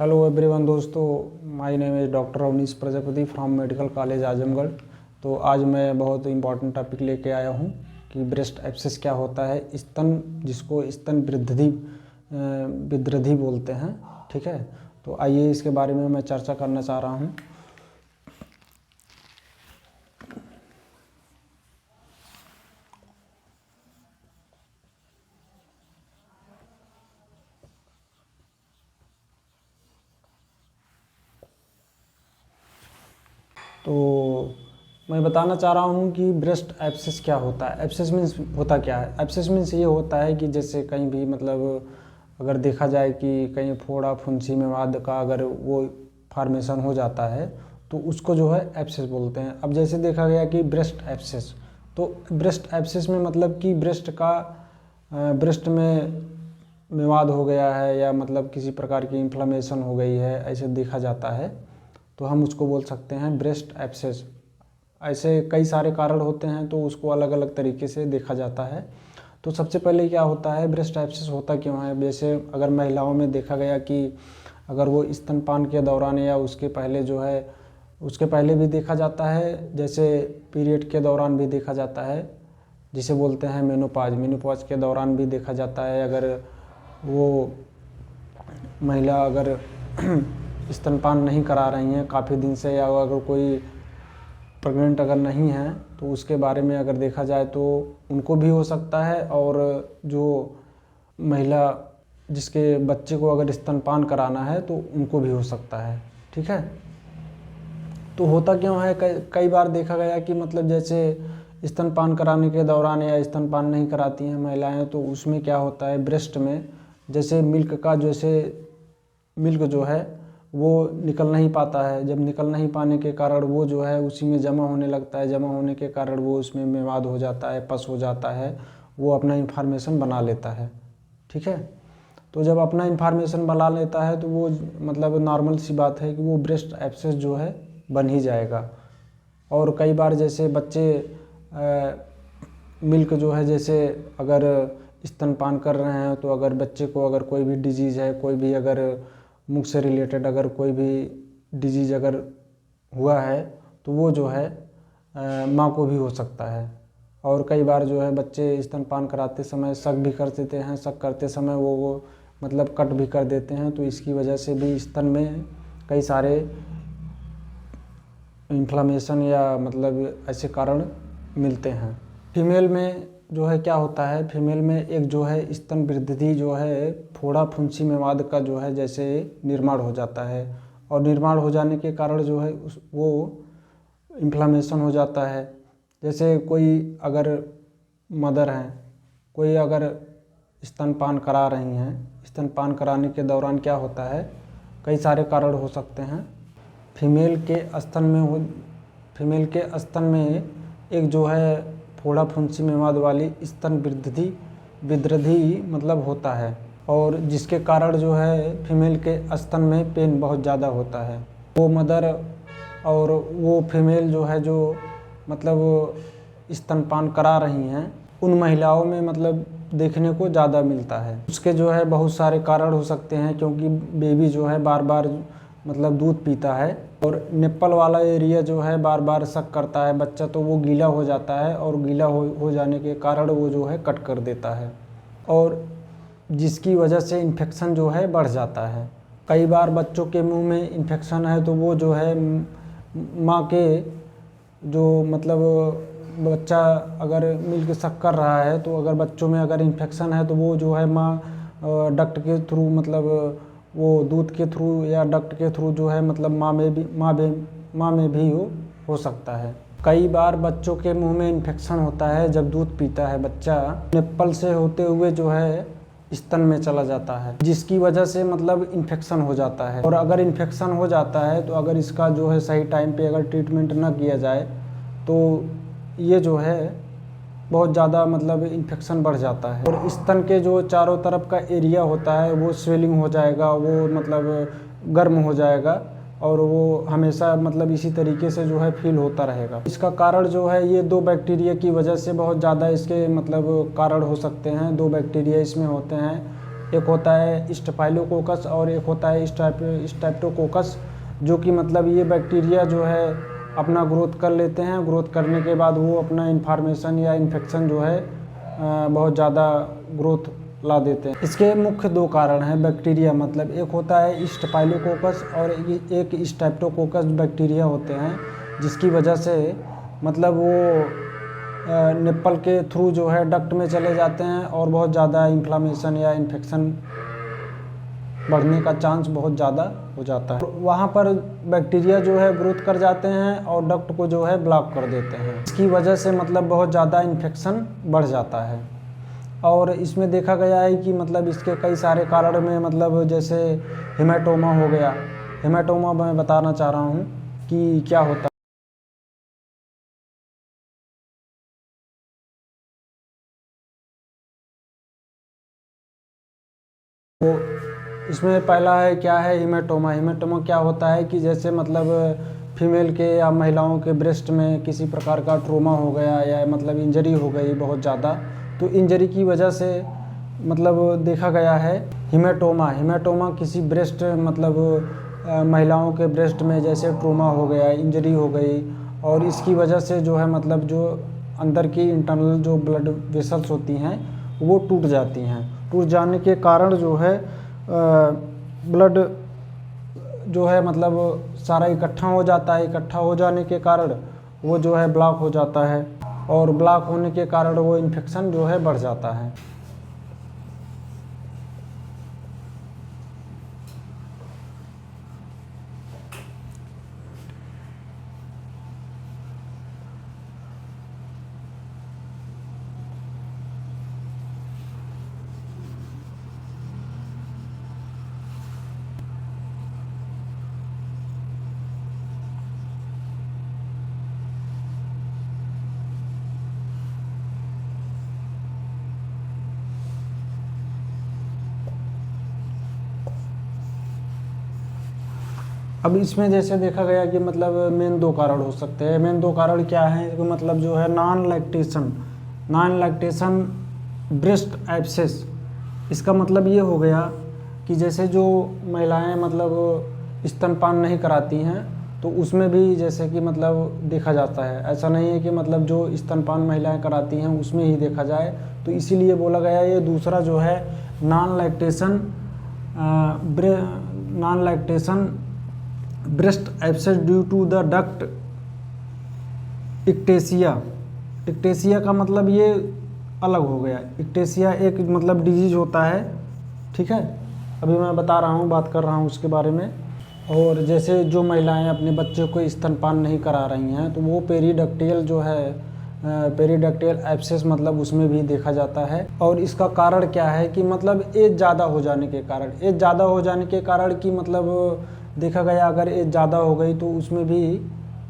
Hello everyone दोस्तों, my name is doctor Avnish Prajapati from medical college Azamgarh. तो आज मैं बहुत इंपॉर्टेंट टॉपिक लेके आया हूँ कि ब्रेस्ट एब्सेस क्या होता है। स्तन, जिसको स्तन वृद्धि बोलते हैं, ठीक है। तो आइए इसके बारे में मैं चर्चा करना चाह रहा हूँ। तो मैं बताना चाह रहा हूँ कि ब्रेस्ट एब्सेस क्या होता है। एब्सेस मीन्स होता क्या है। एब्सेस मीन्स ये होता है कि जैसे कहीं भी मतलब अगर देखा जाए कि कहीं फोड़ा फुंसी मेवाद का अगर वो फार्मेशन हो जाता है तो उसको जो है एब्सेस बोलते हैं। अब जैसे देखा गया कि ब्रेस्ट एब्सेस, तो ब्रेस्ट एब्सेस में मतलब कि ब्रेस्ट में मेवाद हो गया है या मतलब किसी प्रकार की इन्फ्लेमेशन हो गई है, ऐसे देखा जाता है तो हम उसको बोल सकते हैं ब्रेस्ट एब्सेस। ऐसे कई सारे कारण होते हैं तो उसको अलग अलग तरीके से देखा जाता है। तो सबसे पहले क्या होता है, ब्रेस्ट एब्सेस होता क्यों है। जैसे अगर महिलाओं में देखा गया कि अगर वो स्तनपान के दौरान या उसके पहले जो है, उसके पहले भी देखा जाता है, जैसे पीरियड के दौरान भी देखा जाता है, जिसे बोलते हैं मेनोपॉज के दौरान भी देखा जाता है। अगर वो महिला अगर स्तनपान नहीं करा रही हैं काफ़ी दिन से, या अगर कोई प्रेग्नेंट अगर नहीं है तो उसके बारे में अगर देखा जाए तो उनको भी हो सकता है। और जो महिला जिसके बच्चे को अगर स्तनपान कराना है तो उनको भी हो सकता है, ठीक है। तो होता क्यों है, कई बार देखा गया कि मतलब जैसे स्तनपान कराने के दौरान या स्तनपान नहीं कराती हैं महिलाएं, तो उसमें क्या होता है, ब्रेस्ट में जैसे मिल्क जो है वो निकल नहीं पाता है। जब निकल नहीं पाने के कारण वो जो है उसी में जमा होने लगता है। जमा होने के कारण वो उसमें मेवाद हो जाता है, पस हो जाता है, वो अपना इन्फॉर्मेशन बना लेता है, ठीक है। तो जब अपना इन्फॉर्मेशन बना लेता है तो वो मतलब नॉर्मल सी बात है कि वो ब्रेस्ट एब्सेस जो है बन ही जाएगा। और कई बार जैसे बच्चे मिल्क जो है, जैसे अगर स्तनपान कर रहे हैं तो अगर बच्चे को अगर कोई भी डिजीज़ है, कोई भी अगर मुख से रिलेटेड अगर कोई भी डिजीज़ अगर हुआ है तो वो जो है माँ को भी हो सकता है। और कई बार जो है बच्चे स्तनपान कराते समय शक भी कर देते हैं, शक करते समय वो मतलब कट भी कर देते हैं, तो इसकी वजह से भी स्तन में कई सारे इन्फ्लामेशन या मतलब ऐसे कारण मिलते हैं। फीमेल में जो है क्या होता है, फीमेल में एक जो है स्तन वृद्धि जो है फोड़ा फुंसी मेवाद का जो है जैसे निर्माण हो जाता है। और निर्माण हो जाने के कारण जो है वो इन्फ्लामेशन हो जाता है। जैसे कोई अगर मदर हैं, कोई अगर स्तनपान करा रही हैं, स्तनपान कराने के दौरान क्या होता है, कई सारे कारण हो सकते हैं। फीमेल के स्तन में एक जो है फोड़ा फुंसी मेवाद वाली स्तन वृद्धि मतलब होता है, और जिसके कारण जो है फीमेल के स्तन में पेन बहुत ज़्यादा होता है। वो मदर और वो फीमेल जो है जो मतलब स्तनपान करा रही हैं, उन महिलाओं में मतलब देखने को ज़्यादा मिलता है। उसके जो है बहुत सारे कारण हो सकते हैं, क्योंकि बेबी जो है बार बार मतलब दूध पीता है और निप्पल वाला एरिया जो है बार बार सक करता है बच्चा, तो वो गीला हो जाता है, और गीला हो जाने के कारण वो जो है कट कर देता है, और जिसकी वजह से इन्फेक्शन जो है बढ़ जाता है। कई बार बच्चों के मुंह में इन्फेक्शन है तो वो जो है माँ के जो मतलब बच्चा अगर मिल्क सक कर रहा है तो अगर बच्चों में अगर इन्फेक्शन है तो वो जो है माँ डक्ट के थ्रू मतलब वो दूध के थ्रू या डक्ट के थ्रू जो है मतलब माँ में भी हो सकता है। कई बार बच्चों के मुंह में इन्फेक्शन होता है जब दूध पीता है बच्चा, निप्पल से होते हुए जो है स्तन में चला जाता है, जिसकी वजह से मतलब इन्फेक्शन हो जाता है। और अगर इन्फेक्शन हो जाता है तो अगर इसका जो है सही टाइम पे अगर ट्रीटमेंट ना किया जाए तो ये जो है बहुत ज़्यादा मतलब इन्फेक्शन बढ़ जाता है, और स्तन के जो चारों तरफ का एरिया होता है वो स्वेलिंग हो जाएगा, वो मतलब गर्म हो जाएगा, और वो हमेशा मतलब इसी तरीके से जो है फील होता रहेगा। इसका कारण जो है ये 2 बैक्टीरिया की वजह से बहुत ज़्यादा इसके मतलब कारण हो सकते हैं। 2 बैक्टीरिया इसमें होते हैं, एक होता है स्टेफाइलोकोकस और एक होता है स्ट्रेप्टोकोकस, जो कि मतलब ये बैक्टीरिया जो है अपना ग्रोथ कर लेते हैं। ग्रोथ करने के बाद वो अपना इन्फॉर्मेशन या इन्फेक्शन जो है बहुत ज़्यादा ग्रोथ ला देते हैं। इसके मुख्य दो कारण हैं बैक्टीरिया, मतलब एक होता है स्टेफाइलोकोकस और एक स्ट्रेप्टोकोकस बैक्टीरिया होते हैं, जिसकी वजह से मतलब वो निप्पल के थ्रू जो है डक्ट में चले जाते हैं और बहुत ज़्यादा इन्फ्लामेशन या इन्फेक्शन बढ़ने का चांस बहुत ज़्यादा हो जाता है। वहाँ पर बैक्टीरिया जो है ग्रोथ कर जाते हैं और डक्ट को जो है ब्लॉक कर देते हैं। इसकी वजह से मतलब बहुत ज़्यादा इन्फेक्शन बढ़ जाता है। और इसमें देखा गया है कि मतलब इसके कई सारे कारण में मतलब जैसे हेमाटोमा हो गया। हेमाटोमा मैं बताना चाह रहा हूँ कि क्या होता है। तो इसमें पहला है क्या है हेमाटोमा। हेमाटोमा क्या होता है कि जैसे मतलब फीमेल के या महिलाओं के ब्रेस्ट में किसी प्रकार का ट्रोमा हो गया या मतलब इंजरी हो गई बहुत ज़्यादा, तो इंजरी की वजह से मतलब देखा गया है हेमाटोमा। हेमाटोमा किसी ब्रेस्ट मतलब महिलाओं के ब्रेस्ट में जैसे ट्रोमा हो गया, इंजरी हो गई, और इसकी वजह से जो है मतलब जो अंदर की इंटरनल जो ब्लड वेसल्स होती हैं वो टूट जाती हैं। टूट जाने के कारण जो है ब्लड जो है मतलब सारा इकट्ठा हो जाता है। इकट्ठा हो जाने के कारण वो जो है ब्लॉक हो जाता है और ब्लॉक होने के कारण वो इन्फेक्शन जो है बढ़ जाता है। अब इसमें जैसे देखा गया कि मतलब मेन दो कारण हो सकते हैं। मेन दो कारण क्या है कि मतलब जो है नॉन लैक्टेशन ब्रेस्ट एब्सेस। इसका मतलब ये हो गया कि जैसे जो महिलाएं मतलब स्तनपान नहीं कराती हैं तो उसमें भी जैसे कि मतलब देखा जाता है। ऐसा नहीं है कि मतलब जो स्तनपान महिलाएं कराती हैं उसमें ही देखा जाए, तो इसीलिए बोला गया ये दूसरा जो है non lactation breast abscess due to the duct ectasia. Ectasia का मतलब ये अलग हो गया। इक्टेसिया एक मतलब डिजीज होता है, ठीक है, अभी मैं बता रहा हूँ, बात कर रहा हूँ उसके बारे में। और जैसे जो महिलाएं अपने बच्चे को स्तनपान नहीं करा रही हैं तो वो पेरीडक्टियल जो है पेरीडक्टियल एब्सेस मतलब उसमें भी देखा जाता है। और इसका कारण क्या है कि मतलब एज ज़्यादा हो जाने के कारण कि मतलब देखा गया अगर एज ज़्यादा हो गई तो उसमें भी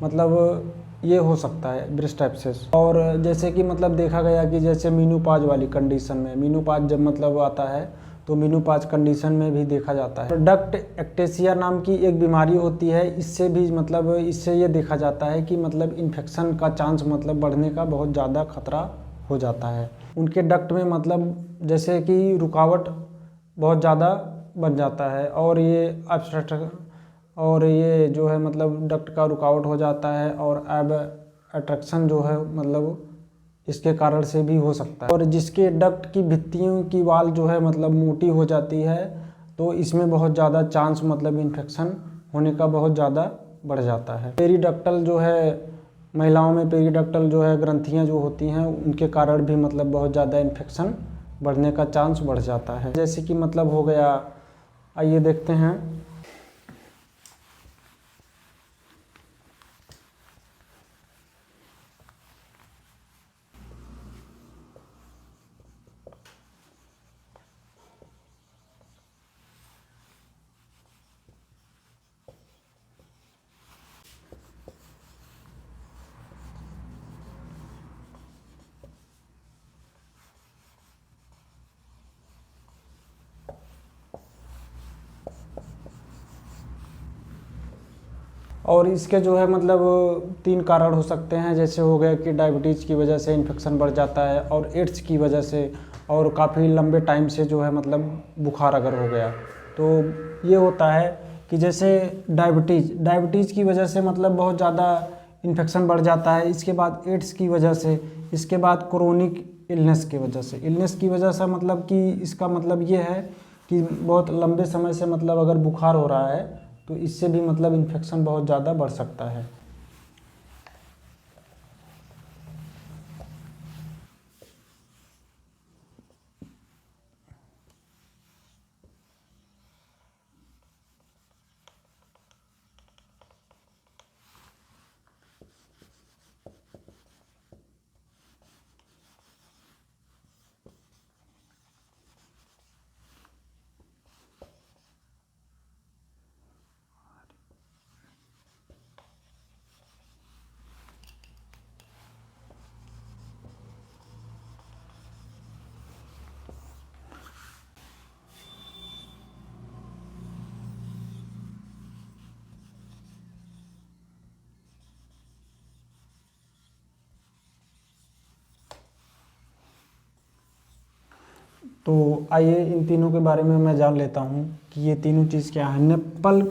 मतलब ये हो सकता है ब्रेस्ट एब्सेस। और जैसे कि मतलब देखा गया कि जैसे मीनोपॉज वाली कंडीशन में, मीनोपॉज जब मतलब आता है तो मीनोपॉज कंडीशन में भी देखा जाता है। डक्ट एक्टेसिया नाम की एक बीमारी होती है, इससे भी मतलब इससे ये देखा जाता है कि मतलब इन्फेक्शन का चांस मतलब बढ़ने का बहुत ज़्यादा खतरा हो जाता है। उनके डक्ट में मतलब जैसे कि रुकावट बहुत ज़्यादा बन जाता है और ये जो है मतलब डक्ट का रुकावट हो जाता है और एब अट्रैक्शन जो है मतलब इसके कारण से भी हो सकता है। और जिसके डक्ट की भित्तियों की वाल जो है मतलब मोटी हो जाती है तो इसमें बहुत ज़्यादा चांस मतलब इन्फेक्शन होने का बहुत ज़्यादा बढ़ जाता है। पेरीडक्टल जो है महिलाओं में पेरीडक्टल जो है ग्रंथियाँ जो होती हैं उनके कारण भी मतलब बहुत ज़्यादा इन्फेक्शन बढ़ने का चांस बढ़ जाता है। जैसे कि मतलब हो गया, आइए देखते हैं। और इसके जो है मतलब 3 कारण हो सकते हैं। जैसे हो गया कि डायबिटीज़ की वजह से इन्फेक्शन बढ़ जाता है और एड्स की वजह से और काफ़ी लंबे टाइम से जो है मतलब बुखार अगर हो गया तो ये होता है कि जैसे डायबिटीज़ की वजह से मतलब बहुत ज़्यादा इन्फेक्शन बढ़ जाता है। इसके बाद एड्स की वजह से, इसके बाद क्रोनिक इलनेस की वजह से मतलब कि इसका मतलब ये है कि बहुत लंबे समय से मतलब अगर बुखार हो रहा है तो इससे भी मतलब इन्फेक्शन बहुत ज़्यादा बढ़ सकता है। तो आइए इन तीनों के बारे में मैं जान लेता हूँ कि ये तीनों चीज़ क्या है। निप्पल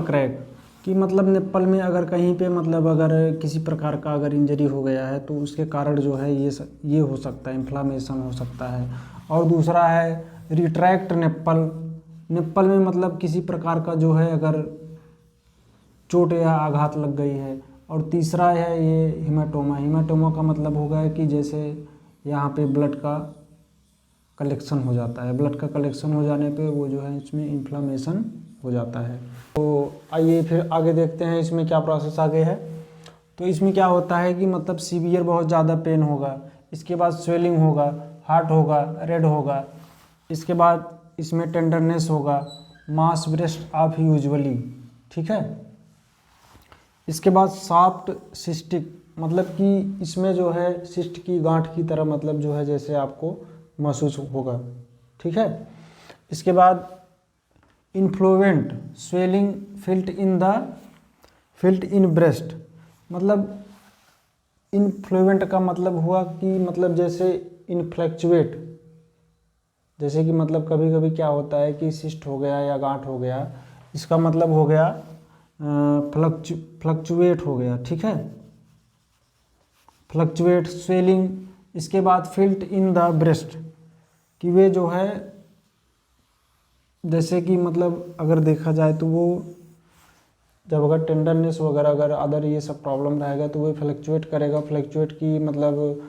क्रैक कि मतलब निप्पल में अगर कहीं पे मतलब अगर किसी प्रकार का अगर इंजरी हो गया है तो उसके कारण जो है ये हो सकता है, इन्फ्लामेशन हो सकता है। और दूसरा है रिट्रैक्ट निप्पल में मतलब किसी प्रकार का जो है अगर चोट या आघात लग गई है। और तीसरा है ये हिमाटोमा का मतलब होगा कि जैसे यहाँ पे ब्लड का कलेक्शन हो जाता है, ब्लड का कलेक्शन हो जाने पे वो जो है इसमें इन्फ्लामेशन हो जाता है। तो आइए फिर आगे देखते हैं इसमें क्या प्रोसेस आगे है। तो इसमें क्या होता है कि मतलब सीवियर बहुत ज़्यादा पेन होगा, इसके बाद स्वेलिंग होगा, हार्ट होगा, रेड होगा, इसके बाद इसमें टेंडरनेस होगा, मास ब्रेस्ट ऑफ यूजुअली, ठीक है। इसके बाद सॉफ्ट सिस्टिक मतलब कि इसमें जो है सिस्ट की गांठ की तरह मतलब जो है जैसे आपको महसूस होगा, ठीक है। इसके बाद इन्फ्लुएंट स्वेलिंग फिल्ट इन ब्रेस्ट मतलब इन्फ्लुएंट का मतलब हुआ कि मतलब जैसे इनफ्लैक्चुएट, जैसे कि मतलब कभी कभी क्या होता है कि सिस्ट हो गया या गांठ हो गया, इसका मतलब हो गया फ्लक्चुएट हो गया, ठीक है, फ्लक्चुएट स्वेलिंग। इसके बाद फिल्ट इन द ब्रेस्ट कि वे जो है जैसे कि मतलब अगर देखा जाए तो वो जब अगर टेंडरनेस वगैरह अगर अदर ये सब प्रॉब्लम रहेगा तो वो फ्लक्चुएट करेगा, फ्लक्चुएट की मतलब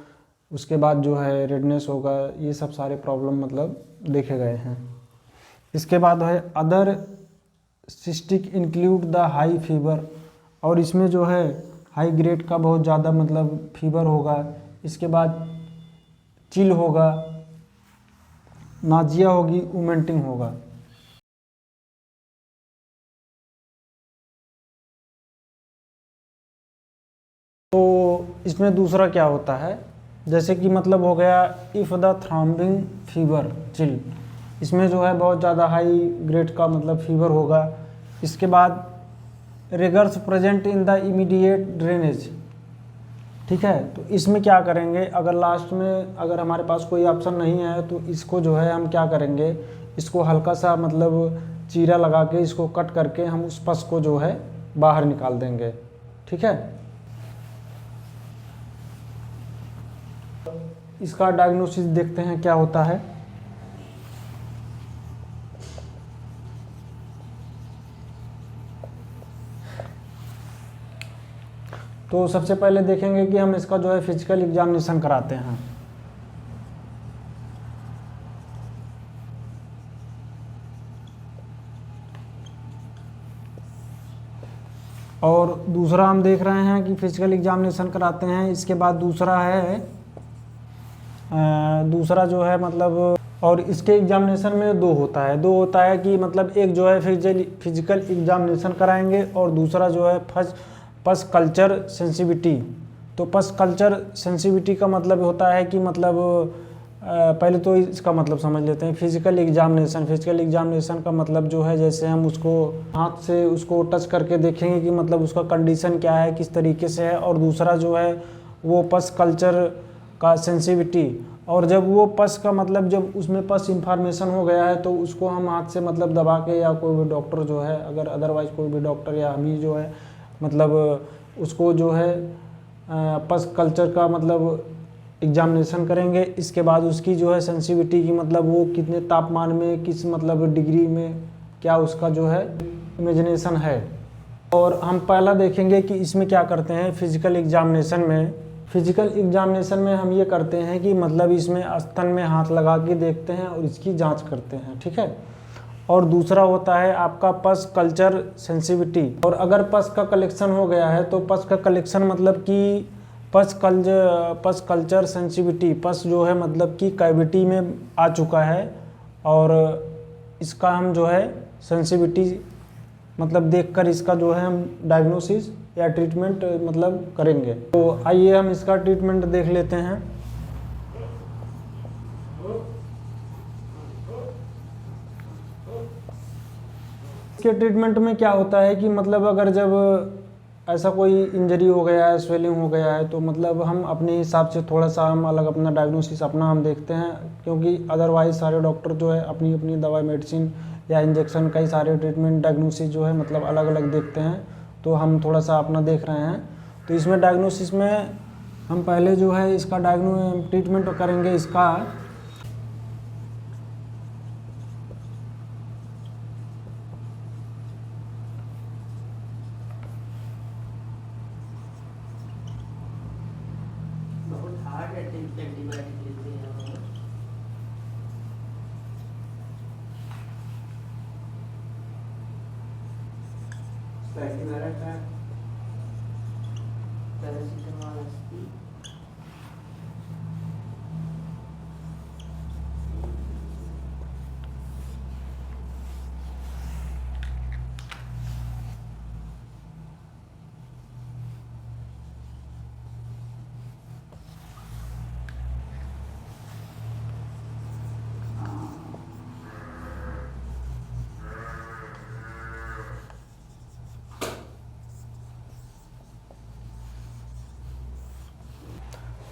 उसके बाद जो है रेडनेस होगा, ये सब सारे प्रॉब्लम मतलब देखे गए हैं। इसके बाद है other cystic include the high fever और इसमें जो है हाई ग्रेड का बहुत ज़्यादा मतलब फीवर होगा। इसके बाद चिल होगा, नाजिया होगी, वोमिटिंग होगा। तो इसमें दूसरा क्या होता है जैसे कि मतलब हो गया इफ़ द थ्रॉम्बिंग फीवर चिल, इसमें जो है बहुत ज़्यादा हाई ग्रेड का मतलब फीवर होगा। इसके बाद riggers present in the immediate drainage, ठीक है। तो इसमें क्या करेंगे अगर लास्ट में अगर हमारे पास कोई ऑप्शन नहीं है तो इसको जो है हम क्या करेंगे, इसको हल्का सा मतलब चीरा लगा के इसको कट करके हम उस पस को जो है बाहर निकाल देंगे, ठीक है। इसका डायग्नोसिस देखते हैं क्या होता है। तो सबसे पहले देखेंगे कि हम इसका जो है फिजिकल एग्जामिनेशन कराते हैं। और दूसरा हम देख रहे हैं कि फिजिकल एग्जामिनेशन कराते हैं। इसके बाद दूसरा जो है मतलब और इसके एग्जामिनेशन में दो होता है कि मतलब एक जो है फिजिकल एग्जामिनेशन कराएंगे और दूसरा जो है पस कल्चर सेंसिटिविटी। तो पस कल्चर सेंसिटिविटी का मतलब होता है कि मतलब पहले तो इसका मतलब समझ लेते हैं। फिजिकल एग्जामिनेशन का मतलब जो है जैसे हम उसको हाथ से उसको टच करके देखेंगे कि मतलब उसका कंडीशन क्या है, किस तरीके से है। और दूसरा जो है वो पस कल्चर का सेंसिटिविटी और जब वो पस का मतलब जब उसमें पस इन्फॉर्मेशन हो गया है तो उसको हम हाथ से मतलब दबा के, या कोई भी डॉक्टर जो है, अगर अदरवाइज़ कोई भी डॉक्टर या हम ही जो है मतलब उसको जो है पस कल्चर का मतलब एग्जामिनेशन करेंगे। इसके बाद उसकी जो है सेंसिटिविटी की मतलब वो कितने तापमान में, किस मतलब डिग्री में, क्या उसका जो है इमेजिनेशन है। और हम पहला देखेंगे कि इसमें क्या करते हैं फिजिकल एग्जामिनेशन में। फिजिकल एग्जामिनेशन में हम ये करते हैं कि मतलब इसमें स्तन में हाथ लगा के देखते हैं और इसकी जांच करते हैं, ठीक है। और दूसरा होता है आपका पस कल्चर सेंसिटिविटी। और अगर पस का कलेक्शन हो गया है तो पस का कलेक्शन मतलब कि पस कल्चर सेंसिटिविटी, पस जो है मतलब कि कैविटी में आ चुका है और इसका हम जो है सेंसिटिविटी मतलब देखकर इसका जो है हम डायग्नोसिस या ट्रीटमेंट मतलब करेंगे। तो आइए हम इसका ट्रीटमेंट देख लेते हैं। इसके ट्रीटमेंट में क्या होता है कि मतलब अगर जब ऐसा कोई इंजरी हो गया है, स्वेलिंग हो गया है, तो मतलब हम अपने हिसाब से थोड़ा सा हम अलग अपना डायग्नोसिस अपना हम देखते हैं, क्योंकि अदरवाइज सारे डॉक्टर जो है अपनी अपनी दवाई, मेडिसिन या इंजेक्शन, कई सारे ट्रीटमेंट डायग्नोसिस जो है मतलब अलग अलग देखते हैं। तो हम थोड़ा सा अपना देख रहे हैं। तो इसमें डायग्नोसिस में हम पहले जो है इसका ट्रीटमेंट करेंगे इसका। बहुत हार्ड एंटीबायोटिक लेते हैं हम लोग। पैरासीटामोल एसपी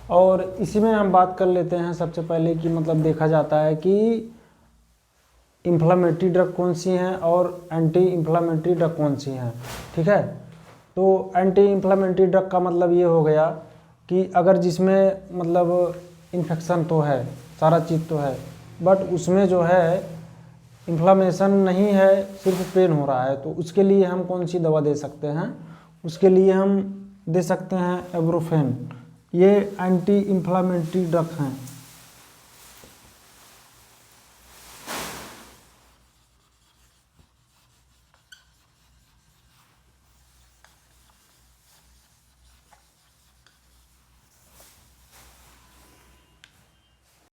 और इसी में हम बात कर लेते हैं सबसे पहले कि मतलब देखा जाता है कि इन्फ्लामेटरी ड्रग कौन सी हैं और एंटी इन्फ्लामेटरी ड्रग कौन सी हैं, ठीक है। तो एंटी इन्फ्लामेटरी ड्रग का मतलब ये हो गया कि अगर जिसमें मतलब इन्फेक्शन तो है, सारा चीज़ तो है, बट उसमें जो है इन्फ्लामेशन नहीं है, सिर्फ पेन हो रहा है, तो उसके लिए हम कौन सी दवा दे सकते हैं। उसके लिए हम दे सकते हैं एब्रोफेन। ये एंटी इन्फ्लामेटरी ड्रग हैं।